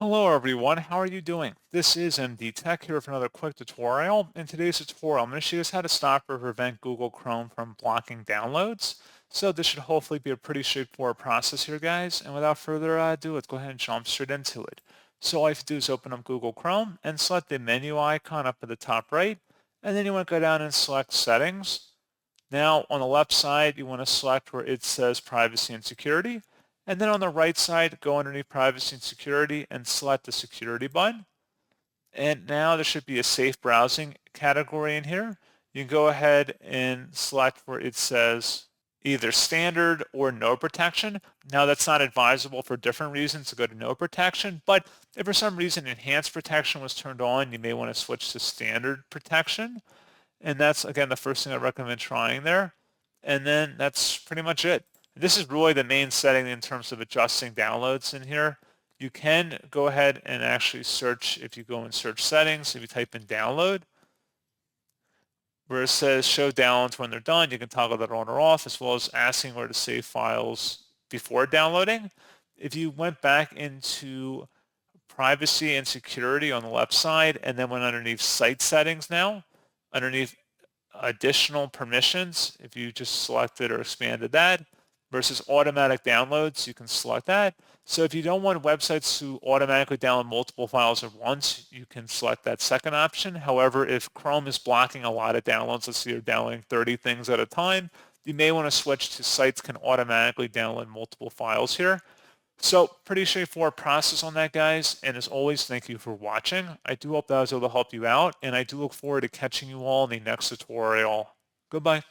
Hello everyone, how are you doing? This is MD Tech here with another quick tutorial. In today's tutorial, I'm going to show you how to stop or prevent Google Chrome from blocking downloads. So this should hopefully be a pretty straightforward process here, guys. And without further ado, let's go ahead and jump straight into it. So all you have to do is open up Google Chrome and select the menu icon up at the top right. And then you want to go down and select Settings. Now on the left side, you want to select where it says Privacy and Security. And then on the right side, go underneath Privacy and Security and select the Security button. And now there should be a safe browsing category in here. You can go ahead and select where it says either standard or no protection. Now that's not advisable for different reasons to go to no protection, but if for some reason enhanced protection was turned on, you may want to switch to standard protection. And that's, again, the first thing I recommend trying there. And then that's pretty much it. This is really the main setting in terms of adjusting downloads in here. You can go ahead and actually search, if you go in search settings, if you type in download, where it says show downloads when they're done, you can toggle that on or off, as well as asking where to save files before downloading. If you went back into privacy and security on the left side and then went underneath site settings now, underneath additional permissions, if you just selected or expanded that, versus automatic downloads, you can select that. So if you don't want websites to automatically download multiple files at once, you can select that second option. However, if Chrome is blocking a lot of downloads, let's say you're downloading 30 things at a time, you may want to switch to sites can automatically download multiple files here. So pretty straightforward process on that, guys. And as always, thank you for watching. I do hope that I was able to help you out, and I do look forward to catching you all in the next tutorial. Goodbye.